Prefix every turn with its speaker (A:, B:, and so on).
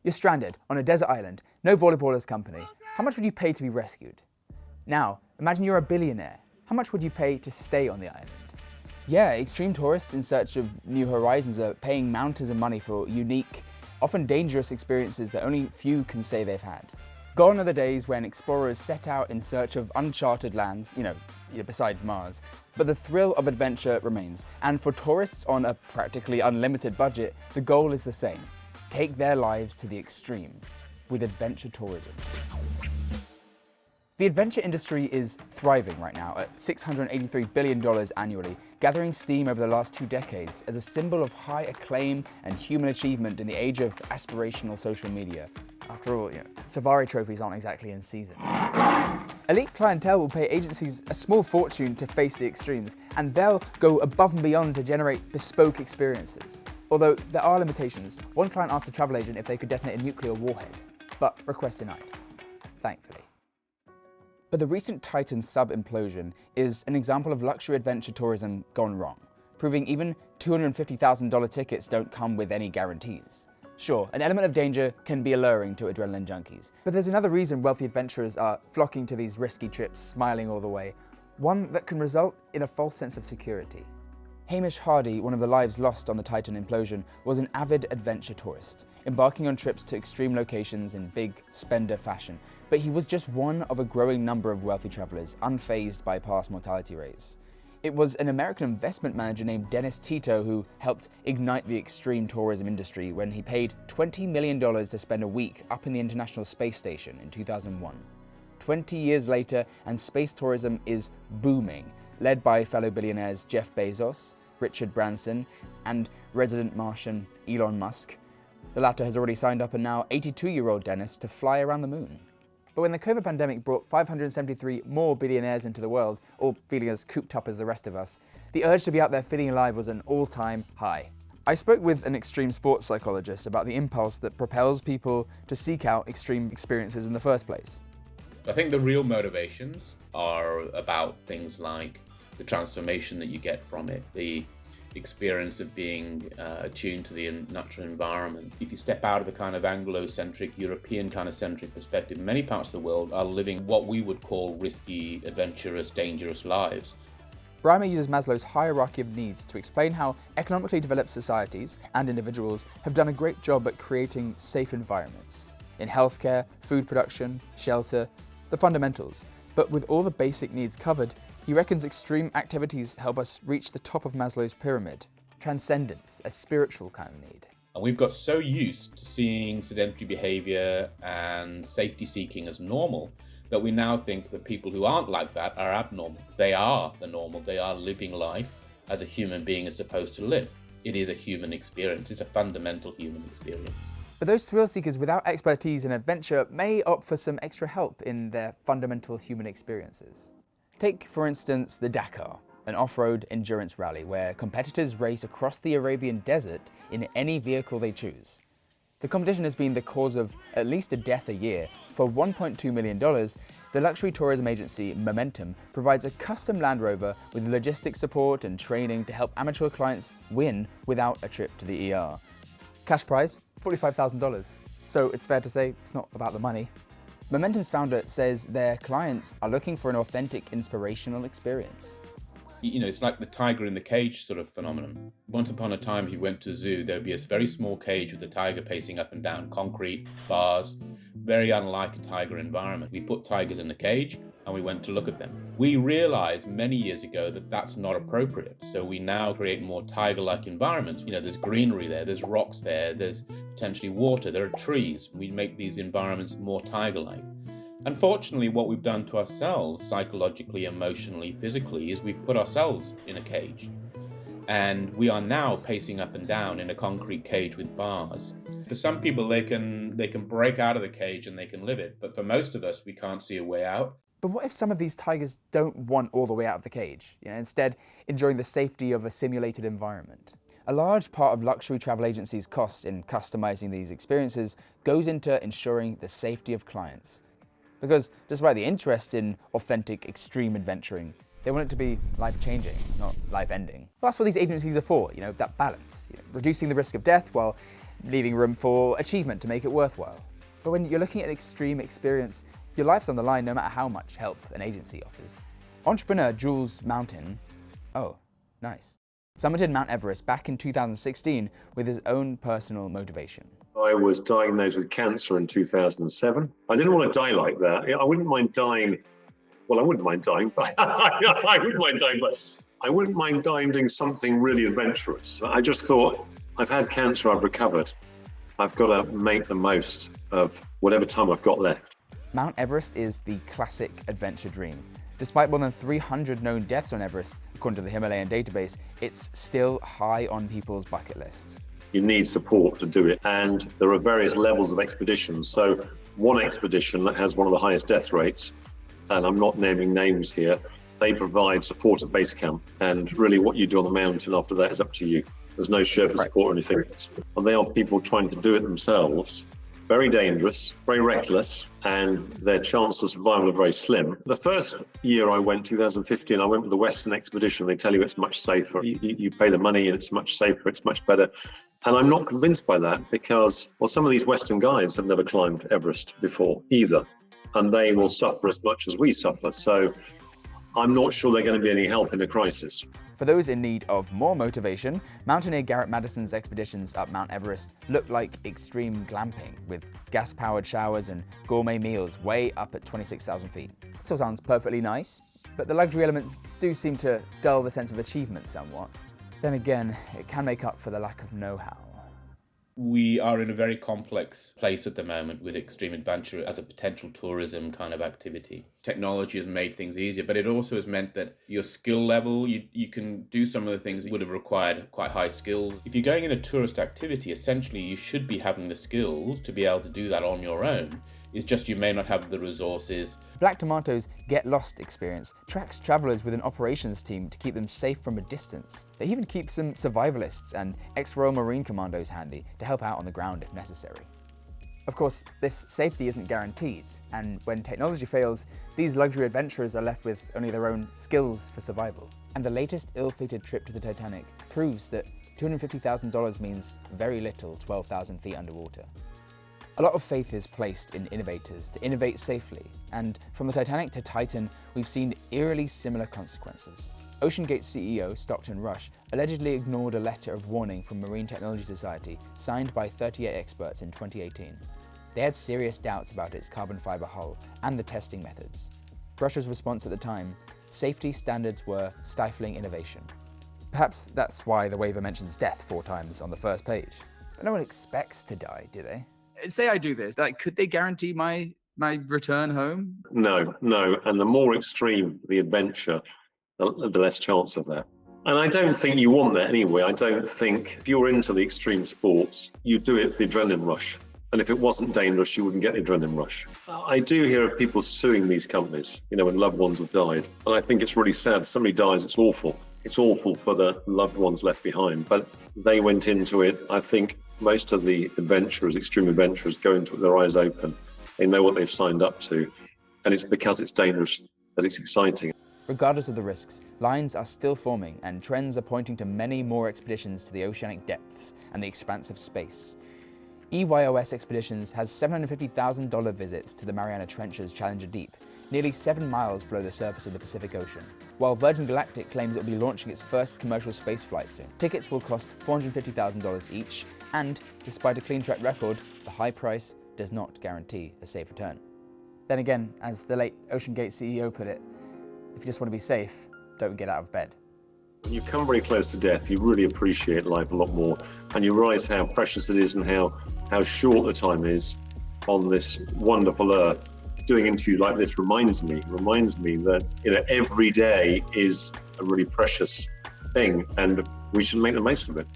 A: You're stranded on a desert island, no volleyballers company. How much would you pay to be rescued? Now, imagine you're a billionaire. How much would you pay to stay on the island? Yeah, extreme tourists in search of new horizons are paying mountains of money for unique, often dangerous experiences that only few can say they've had. Gone are the days when explorers set out in search of uncharted lands, besides Mars. But the thrill of adventure remains, and for tourists on a practically unlimited budget, the goal is the same: take their lives to the extreme with adventure tourism. The adventure industry is thriving right now at $683 billion annually, gathering steam over the last 2 decades as a symbol of high acclaim and human achievement in the age of aspirational social media. After all, Safari trophies aren't exactly in season. Elite clientele will pay agencies a small fortune to face the extremes, and they'll go above and beyond to generate bespoke experiences. Although there are limitations. One client asked a travel agent if they could detonate a nuclear warhead, but request denied, thankfully. But the recent Titan sub-implosion is an example of luxury adventure tourism gone wrong, proving even $250,000 tickets don't come with any guarantees. Sure, an element of danger can be alluring to adrenaline junkies, but there's another reason wealthy adventurers are flocking to these risky trips, smiling all the way, one that can result in a false sense of security. Hamish Hardy, one of the lives lost on the Titan implosion, was an avid adventure tourist, embarking on trips to extreme locations in big spender fashion, but he was just one of a growing number of wealthy travelers, unfazed by past mortality rates. It was an American investment manager named Dennis Tito who helped ignite the extreme tourism industry when he paid $20 million to spend a week up in the International Space Station in 2001. 20 years later, and space tourism is booming, led by fellow billionaires Jeff Bezos, Richard Branson, and resident Martian Elon Musk. The latter has already signed up a now 82-year-old Dennis to fly around the moon. But when the COVID pandemic brought 573 more billionaires into the world, all feeling as cooped up as the rest of us, the urge to be out there feeling alive was an all-time high. I spoke with an extreme sports psychologist about the impulse that propels people to seek out extreme experiences in the first place.
B: I think the real motivations are about things like the transformation that you get from it, the experience of being attuned to the natural environment. If you step out of the kind of Anglo-centric, European kind of centric perspective, many parts of the world are living what we would call risky, adventurous, dangerous lives.
A: Brymer uses Maslow's hierarchy of needs to explain how economically developed societies and individuals have done a great job at creating safe environments. In healthcare, food production, shelter, the fundamentals. But with all the basic needs covered, he reckons extreme activities help us reach the top of Maslow's pyramid. Transcendence, a spiritual kind of need.
B: And we've got so used to seeing sedentary behavior and safety seeking as normal that we now think that people who aren't like that are abnormal. They are the normal. They are living life as a human being is supposed to live. It is a human experience. It's a fundamental human experience.
A: But those thrill seekers without expertise in adventure may opt for some extra help in their fundamental human experiences. Take, for instance, the Dakar, an off-road endurance rally where competitors race across the Arabian desert in any vehicle they choose. The competition has been the cause of at least a death a year. For $1.2 million, the luxury tourism agency Momentum provides a custom Land Rover with logistics support and training to help amateur clients win without a trip to the ER. Cash prize, $45,000. So it's fair to say it's not about the money. Momentum's founder says their clients are looking for an authentic, inspirational experience.
B: It's like the tiger in the cage sort of phenomenon. Once upon a time, if you went to a zoo, there would be a very small cage with a tiger pacing up and down, concrete, bars, very unlike a tiger environment. We put tigers in a cage and we went to look at them. We realized many years ago that that's not appropriate. So we now create more tiger-like environments. There's greenery there, there's rocks there, there's potentially water, there are trees. We make these environments more tiger-like. Unfortunately, what we've done to ourselves, psychologically, emotionally, physically, is we've put ourselves in a cage. And we are now pacing up and down in a concrete cage with bars. For some people, they can break out of the cage and they can live it. But for most of us, we can't see a way out.
A: But what if some of these tigers don't want all the way out of the cage, instead enjoying the safety of a simulated environment? A large part of luxury travel agencies' cost in customizing these experiences goes into ensuring the safety of clients. Because despite the interest in authentic extreme adventuring, they want it to be life-changing, not life-ending. Well, that's what these agencies are for, that balance, reducing the risk of death while leaving room for achievement to make it worthwhile. But when you're looking at extreme experience, your life's on the line no matter how much help an agency offers. Entrepreneur Jules Mountain, summited Mount Everest back in 2016 with his own personal motivation.
C: I was diagnosed with cancer in 2007. I didn't want to die like that. I wouldn't mind dying. Well, I wouldn't mind dying, but I wouldn't mind dying, but I wouldn't mind dying doing something really adventurous. I just thought, I've had cancer, I've recovered. I've got to make the most of whatever time I've got left.
A: Mount Everest is the classic adventure dream. Despite more than 300 known deaths on Everest, according to the Himalayan database, it's still high on people's bucket list.
C: You need support to do it, and there are various levels of expeditions. So one expedition that has one of the highest death rates, and I'm not naming names here, they provide support at base camp, and really what you do on the mountain after that is up to you. There's no Sherpa support or anything. And they are people trying to do it themselves. Very dangerous, very reckless, and their chances of survival are very slim. The first year I went, 2015, I went with the Western expedition. They tell you it's much safer. You pay the money and it's much safer, it's much better. And I'm not convinced by that because, well, some of these Western guides have never climbed Everest before either, and they will suffer as much as we suffer. So I'm not sure they're going to be any help in a crisis.
A: For those in need of more motivation, mountaineer Garrett Madison's expeditions up Mount Everest look like extreme glamping, with gas-powered showers and gourmet meals way up at 26,000 feet. Still sounds perfectly nice, but the luxury elements do seem to dull the sense of achievement somewhat. Then again, it can make up for the lack of know-how.
B: We are in a very complex place at the moment with extreme adventure as a potential tourism kind of activity. Technology has made things easier, but it also has meant that your skill level, you can do some of the things that would have required quite high skills. If you're going in a tourist activity, essentially you should be having the skills to be able to do that on your own. It's just you may not have the resources.
A: Black Tomato's Get Lost experience tracks travelers with an operations team to keep them safe from a distance. They even keep some survivalists and ex-Royal Marine commandos handy to help out on the ground if necessary. Of course, this safety isn't guaranteed, and when technology fails, these luxury adventurers are left with only their own skills for survival. And the latest ill-fated trip to the Titanic proves that $250,000 means very little 12,000 feet underwater. A lot of faith is placed in innovators to innovate safely, and from the Titanic to Titan, we've seen eerily similar consequences. OceanGate CEO Stockton Rush allegedly ignored a letter of warning from Marine Technology Society signed by 38 experts in 2018. They had serious doubts about its carbon fiber hull and the testing methods. Rush's response at the time: safety standards were stifling innovation. Perhaps that's why the waiver mentions death 4 times on the first page. But no one expects to die, do they? Say I do this, could they guarantee my return home?
C: No, and the more extreme the adventure, the less chance of that. And I don't think you want that anyway. I don't think if you're into the extreme sports, you do it for the adrenaline rush. And if it wasn't dangerous, you wouldn't get the adrenaline rush. I do hear of people suing these companies, when loved ones have died. And I think it's really sad. If somebody dies, it's awful. It's awful for the loved ones left behind. But they went into it, I think most of the adventurers, extreme adventurers, go into it with their eyes open. They know what they've signed up to. And it's because it's dangerous that it's exciting.
A: Regardless of the risks, lines are still forming and trends are pointing to many more expeditions to the oceanic depths and the expanse of space. EYOS Expeditions has $750,000 visits to the Mariana Trench's Challenger Deep, nearly 7 miles below the surface of the Pacific Ocean, while Virgin Galactic claims it will be launching its first commercial space flight soon. Tickets will cost $450,000 each, and despite a clean track record, the high price does not guarantee a safe return. Then again, as the late OceanGate CEO put it, if you just want to be safe, don't get out of bed.
C: When you come very close to death, you really appreciate life a lot more, and you realise how precious it is and how short the time is on this wonderful earth. Doing interviews like this reminds me that every day is a really precious thing, and we should make the most of it.